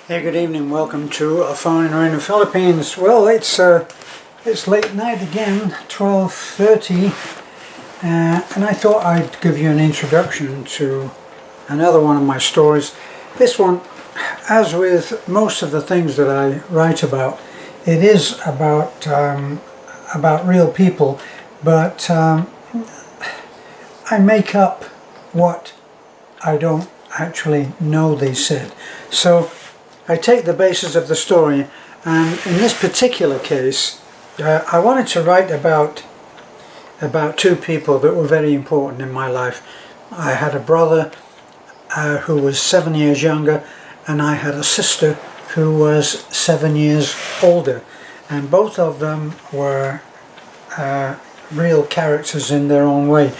Hey, good evening. Welcome to A Foreigner in the Philippines. Well, it's late night again, 12:30, and I thought I'd give you an introduction to another one of my stories. This one, as with most of the things that I write about, it is about real people, but I make up what I don't actually know they said. So I take the basis of the story, and in this particular case, I wanted to write about two people that were very important in my life. I had a brother who was 7 years younger, and I had a sister who was 7 years older, and both of them were real characters in their own way.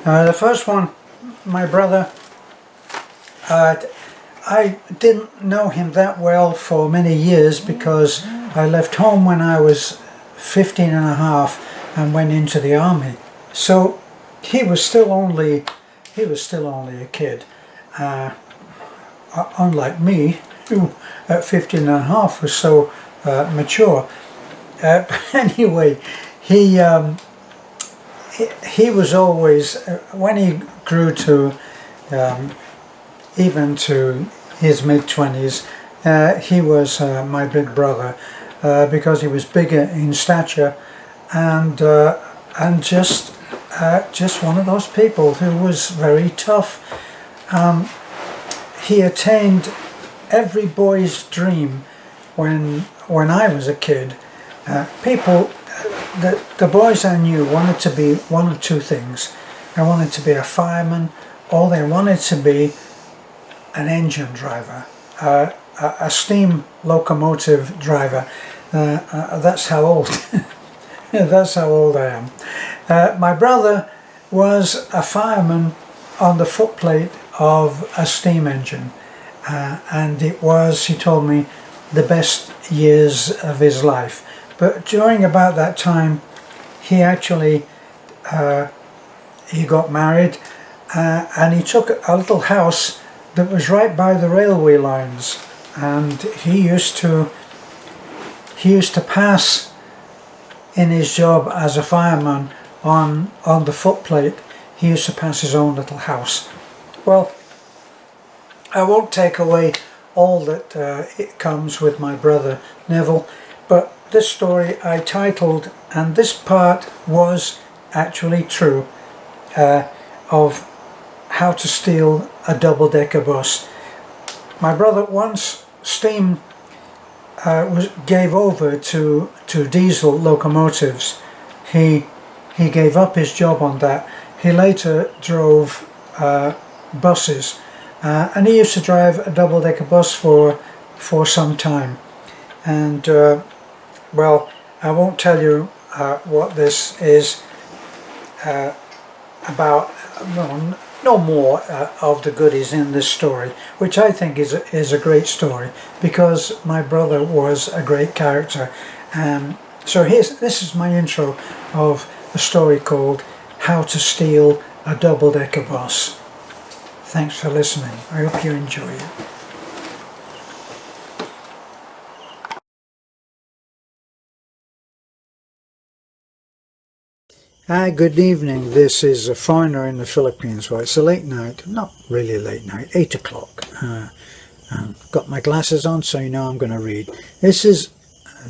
The first one, my brother, I didn't know him that well for many years because I left home when I was 15 and a half and went into the army. So he was still only a kid, unlike me, who at 15 and a half was so mature. But anyway, he was always, when he grew to even to his mid-20s, he was my big brother because he was bigger in stature and just one of those people who was very tough. He attained every boy's dream when I was a kid. The boys I knew wanted to be one of two things. They wanted to be a fireman, or they wanted to be an engine driver, a steam locomotive driver. That's how old that's how old I am. My brother was a fireman on the footplate of a steam engine, and it was, he told me, the best years of his life. But during about that time, he actually he got married, and he took a little house that was right by the railway lines, and he used to pass in his job as a fireman on the footplate. He used to pass his own little house. Well, I won't take away all that it comes with my brother Neville, but this story I titled, and this part was actually true, of how to steal a double-decker bus. My brother, once steam gave over to diesel locomotives, he gave up his job on that. He later drove buses, and he used to drive a double-decker bus for some time. And well, I won't tell you what this is about. No more of the goodies in this story, which I think is a great story because my brother was a great character. So this is my intro of a story called How to Steal a Double-Decker Bus. Thanks for listening. I hope you enjoy it. Hi, good evening. This is A Foreigner in the Philippines. Well, it's a late night, not really late night, 8 o'clock. Got my glasses on, so you know I'm going to read. This is,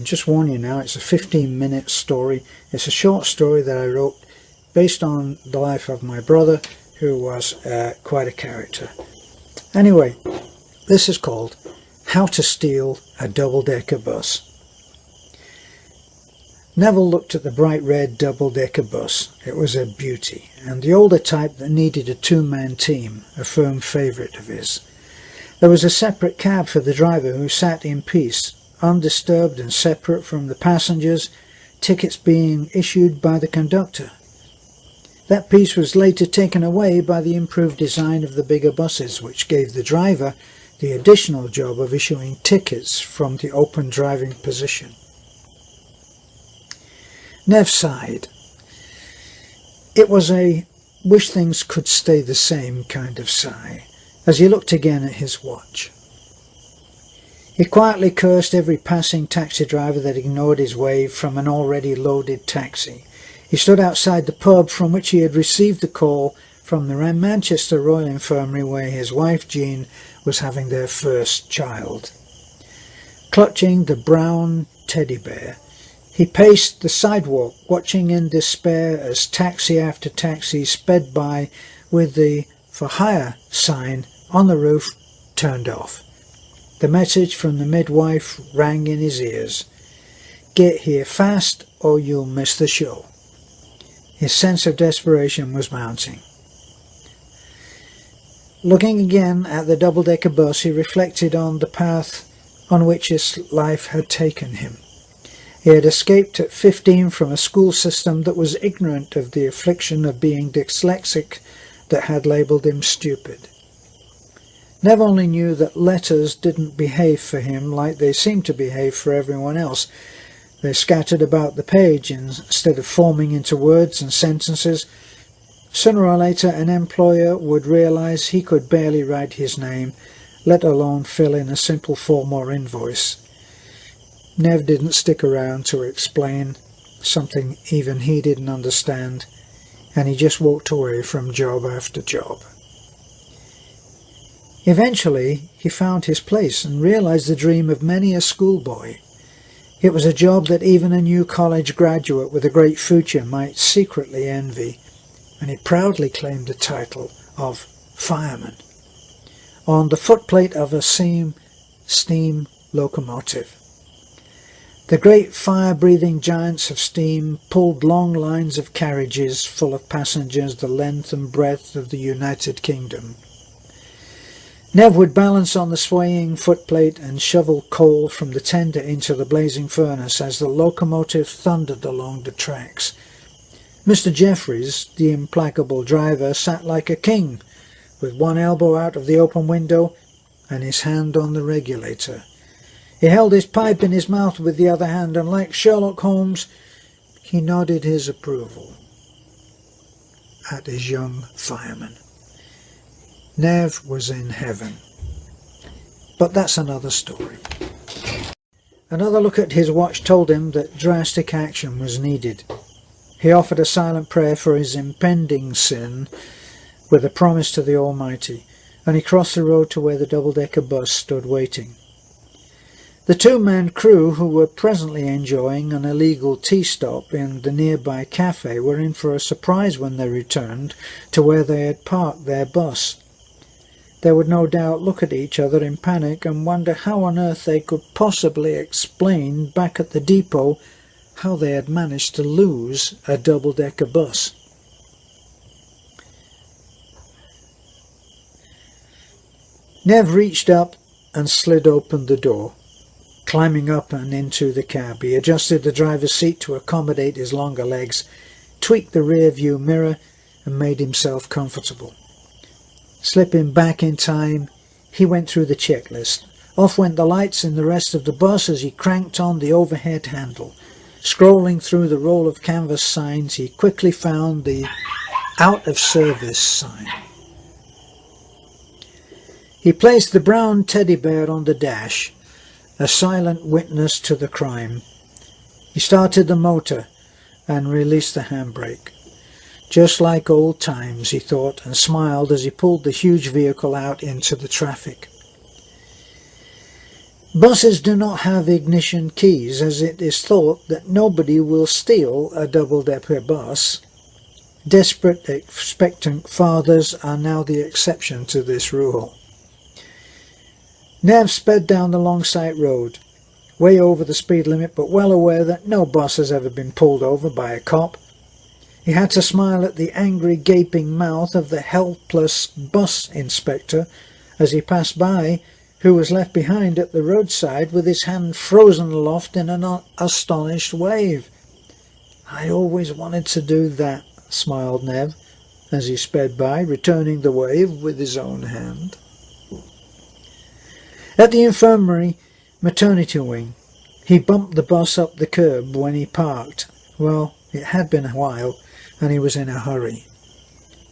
just warn you now, it's a 15-minute story. It's a short story that I wrote based on the life of my brother, who was quite a character. Anyway, this is called How to Steal a Double-Decker Bus. Neville looked at the bright red double-decker bus. It was a beauty, and the older type that needed a two-man team, a firm favourite of his. There was a separate cab for the driver, who sat in peace, undisturbed and separate from the passengers, tickets being issued by the conductor. That peace was later taken away by the improved design of the bigger buses, which gave the driver the additional job of issuing tickets from the open driving position. Nev sighed. It was a wish things could stay the same kind of sigh, as he looked again at his watch. He quietly cursed every passing taxi driver that ignored his wave from an already loaded taxi. He stood outside the pub from which he had received the call from the Manchester Royal Infirmary, where his wife Jean was having their first child. Clutching the brown teddy bear, he paced the sidewalk, watching in despair as taxi after taxi sped by with the "For Hire" sign on the roof turned off. The message from the midwife rang in his ears. "Get here fast or you'll miss the show." His sense of desperation was mounting. Looking again at the double-decker bus, he reflected on the path on which his life had taken him. He had escaped at 15 from a school system that was ignorant of the affliction of being dyslexic, that had labelled him stupid. Nev only knew that letters didn't behave for him like they seemed to behave for everyone else. They scattered about the page instead of forming into words and sentences. Sooner or later an employer would realize he could barely write his name, let alone fill in a simple form or invoice. Nev didn't stick around to explain something even he didn't understand, and he just walked away from job after job. Eventually he found his place and realized the dream of many a schoolboy. It was a job that even a new college graduate with a great future might secretly envy, and he proudly claimed the title of fireman on the footplate of a steam locomotive. The great fire-breathing giants of steam pulled long lines of carriages full of passengers the length and breadth of the United Kingdom. Nev would balance on the swaying footplate and shovel coal from the tender into the blazing furnace as the locomotive thundered along the tracks. Mr. Jeffries, the implacable driver, sat like a king, with one elbow out of the open window and his hand on the regulator. He held his pipe in his mouth with the other hand, and like Sherlock Holmes, he nodded his approval at his young fireman. Nev was in heaven. But that's another story. Another look at his watch told him that drastic action was needed. He offered a silent prayer for his impending sin with a promise to the Almighty, and he crossed the road to where the double-decker bus stood waiting. The two-man crew, who were presently enjoying an illegal tea stop in the nearby cafe, were in for a surprise when they returned to where they had parked their bus. They would no doubt look at each other in panic and wonder how on earth they could possibly explain back at the depot how they had managed to lose a double-decker bus. Nev reached up and slid open the door. Climbing up and into the cab, he adjusted the driver's seat to accommodate his longer legs, tweaked the rear-view mirror, and made himself comfortable. Slipping back in time, he went through the checklist. Off went the lights in the rest of the bus as he cranked on the overhead handle. Scrolling through the roll of canvas signs, he quickly found the out of service sign. He placed the brown teddy bear on the dash, a silent witness to the crime. He started the motor and released the handbrake. Just like old times, he thought, and smiled as he pulled the huge vehicle out into the traffic. Buses do not have ignition keys, as it is thought that nobody will steal a double-decker bus. Desperate, expectant fathers are now the exception to this rule. Nev sped down the long side road, way over the speed limit, but well aware that no bus has ever been pulled over by a cop. He had to smile at the angry, gaping mouth of the helpless bus inspector as he passed by, who was left behind at the roadside with his hand frozen aloft in an astonished wave. "I always wanted to do that," smiled Nev as he sped by, returning the wave with his own hand. At the infirmary maternity wing, he bumped the bus up the curb when he parked. Well, it had been a while, and he was in a hurry.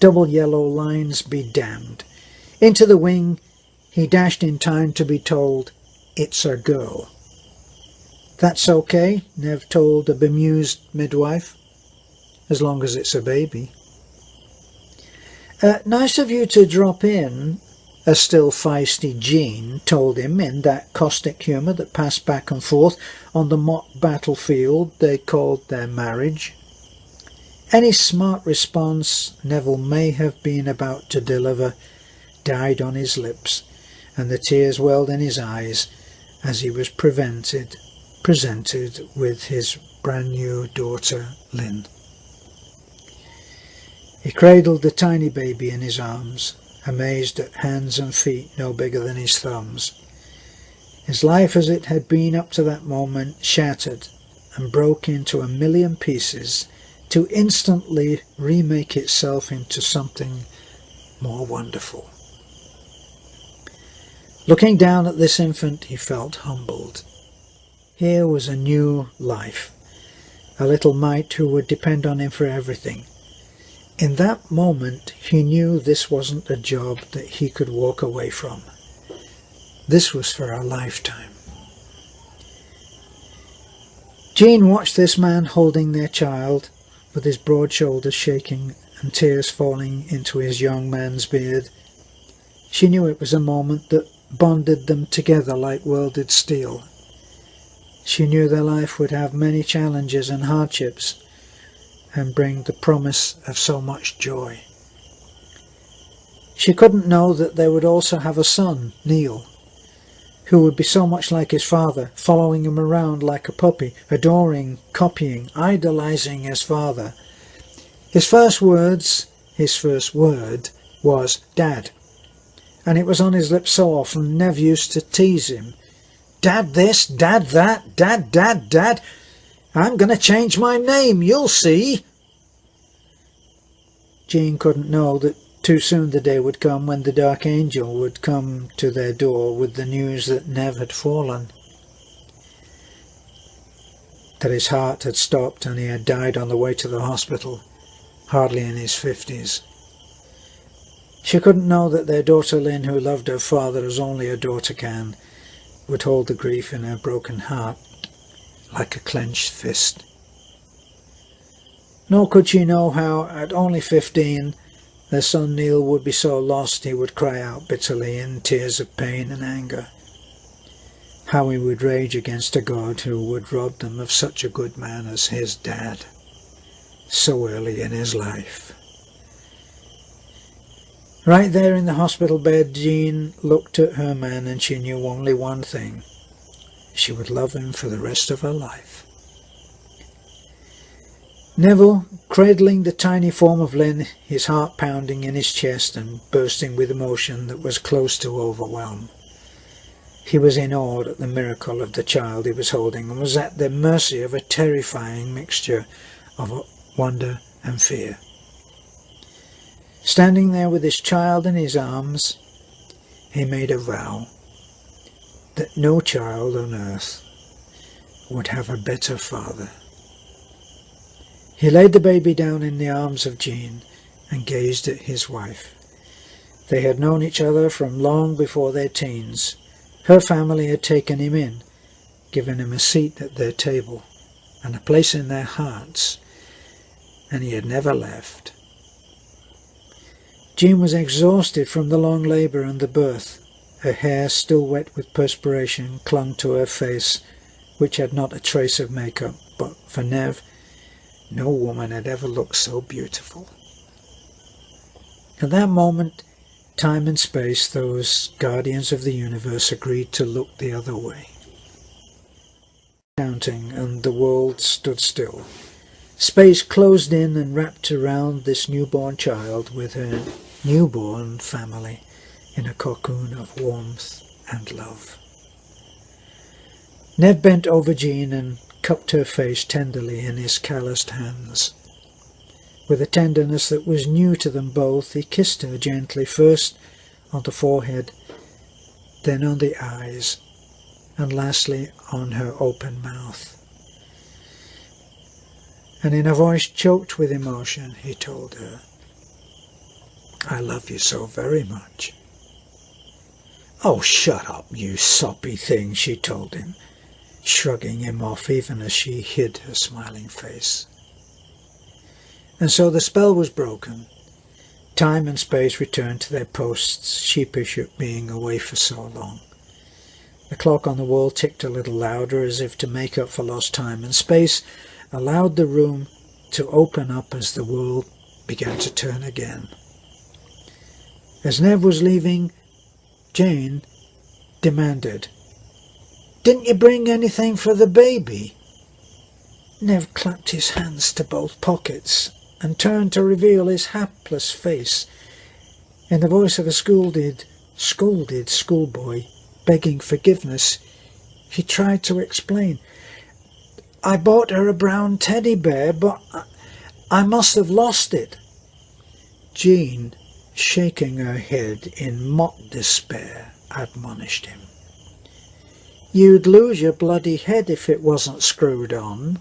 Double yellow lines be damned. Into the wing he dashed in time to be told, it's a girl." "That's okay," Nev told the bemused midwife, "as long as it's a baby." "Nice of you to drop in," a still feisty Jean told him in that caustic humour that passed back and forth on the mock battlefield they called their marriage. Any smart response Neville may have been about to deliver died on his lips, and the tears welled in his eyes as he was presented with his brand new daughter Lynn. He cradled the tiny baby in his arms, amazed at hands and feet no bigger than his thumbs. His life as it had been up to that moment shattered and broke into a million pieces to instantly remake itself into something more wonderful. Looking down at this infant, he felt humbled. Here was a new life, a little mite who would depend on him for everything. In that moment, he knew this wasn't a job that he could walk away from. This was for a lifetime. Jean watched this man holding their child, with his broad shoulders shaking and tears falling into his young man's beard. She knew it was a moment that bonded them together like welded steel. She knew their life would have many challenges and hardships, and bring the promise of so much joy. She couldn't know that they would also have a son, Neil, who would be so much like his father, following him around like a puppy, adoring, copying, idolizing his father. His first word was "Dad," and it was on his lips so often Nev used to tease him. "Dad this, Dad that, Dad, Dad, Dad. I'm going to change my name, you'll see." Jean couldn't know that too soon the day would come when the Dark Angel would come to their door with the news that Nev had fallen, that his heart had stopped and he had died on the way to the hospital, hardly in his 50s. She couldn't know that their daughter Lynn, who loved her father as only a daughter can, would hold the grief in her broken heart like a clenched fist. Nor could she know how, at only 15, their son Neil would be so lost he would cry out bitterly in tears of pain and anger. How he would rage against a God who would rob them of such a good man as his dad, so early in his life. Right there in the hospital bed, Jean looked at her man and she knew only one thing. She would love him for the rest of her life. Neville, cradling the tiny form of Lynn, his heart pounding in his chest and bursting with emotion that was close to overwhelm. He was in awe at the miracle of the child he was holding and was at the mercy of a terrifying mixture of wonder and fear. Standing there with his child in his arms, he made a vow that no child on earth would have a better father. He laid the baby down in the arms of Jean and gazed at his wife. They had known each other from long before their teens. Her family had taken him in, given him a seat at their table and a place in their hearts, and he had never left. Jean was exhausted from the long labour and the birth. Her hair, still wet with perspiration, clung to her face, which had not a trace of makeup, but for Nev, no woman had ever looked so beautiful. At that moment, time and space, those guardians of the universe, agreed to look the other way. Counting, and the world stood still. Space closed in and wrapped around this newborn child with her newborn family in a cocoon of warmth and love. Nev bent over Jean and cupped her face tenderly in his calloused hands. With a tenderness that was new to them both, he kissed her gently, first on the forehead, then on the eyes, and lastly on her open mouth. And in a voice choked with emotion, he told her, "I love you so very much." "Oh, shut up, you soppy thing," she told him, shrugging him off even as she hid her smiling face. And so the spell was broken. Time and space returned to their posts, sheepish at being away for so long. The clock on the wall ticked a little louder as if to make up for lost time, and space allowed the room to open up as the world began to turn again. As Nev was leaving, Jane demanded, "Didn't you bring anything for the baby?" Nev clapped his hands to both pockets and turned to reveal his hapless face. In the voice of a scolded schoolboy begging forgiveness, he tried to explain. "I bought her a brown teddy bear, but I must have lost it." Jean, shaking her head in mock despair, admonished him. "You'd lose your bloody head if it wasn't screwed on."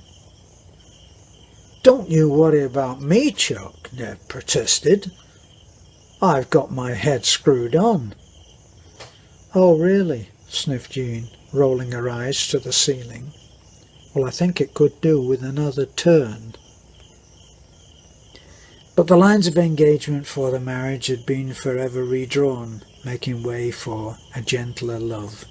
"Don't you worry about me, Chuck," Nev protested. "I've got my head screwed on." "Oh, really?" sniffed Jean, rolling her eyes to the ceiling. "Well, I think it could do with another turn." But the lines of engagement for the marriage had been forever redrawn, making way for a gentler love.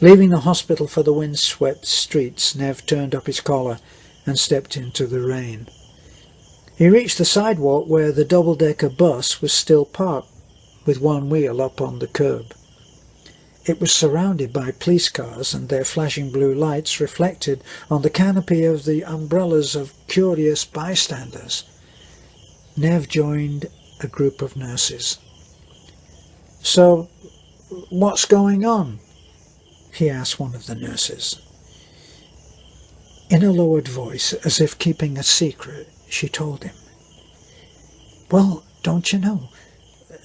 Leaving the hospital for the wind-swept streets, Nev turned up his collar and stepped into the rain. He reached the sidewalk where the double-decker bus was still parked, with one wheel up on the curb. It was surrounded by police cars, and their flashing blue lights reflected on the canopy of the umbrellas of curious bystanders. Nev joined a group of nurses. "So, what's going on?" he asked one of the nurses. In a lowered voice, as if keeping a secret, she told him, "Well, don't you know,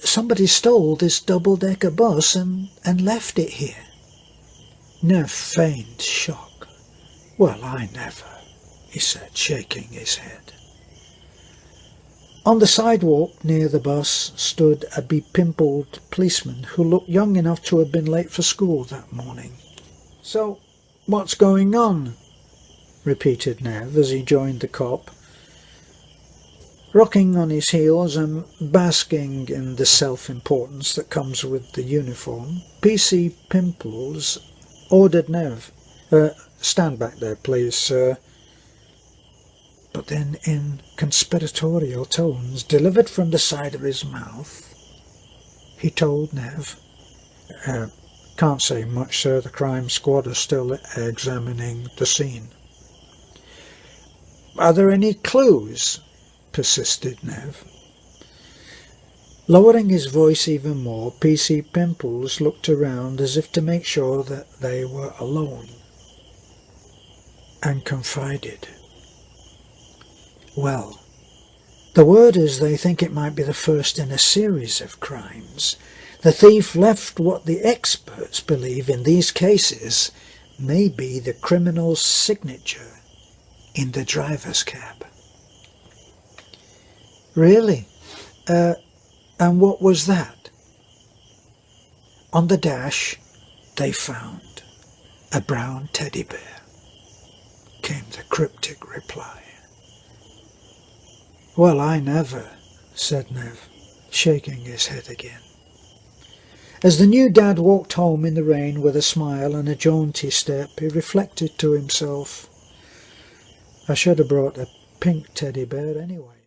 somebody stole this double-decker bus and left it here." Nev feigned shock. "Well, I never," he said, shaking his head. On the sidewalk near the bus stood a bepimpled policeman who looked young enough to have been late for school that morning. "So, what's going on?" repeated Nev as he joined the cop. Rocking on his heels and basking in the self-importance that comes with the uniform, PC Pimples ordered Nev, "Stand back there, please, sir." But then, in conspiratorial tones, delivered from the side of his mouth, he told Nev, "Can't say much, sir. The crime squad are still examining the scene." "Are there any clues?" persisted Nev. Lowering his voice even more, PC Pimples looked around as if to make sure that they were alone, and confided, "Well, the word is they think it might be the first in a series of crimes. The thief left what the experts believe in these cases may be the criminal's signature in the driver's cab." "Really? And what was that?" "On the dash, they found a brown teddy bear," came the cryptic reply. "Well, I never," said Nev, shaking his head again. As the new dad walked home in the rain with a smile and a jaunty step, he reflected to himself, "I should have brought a pink teddy bear anyway."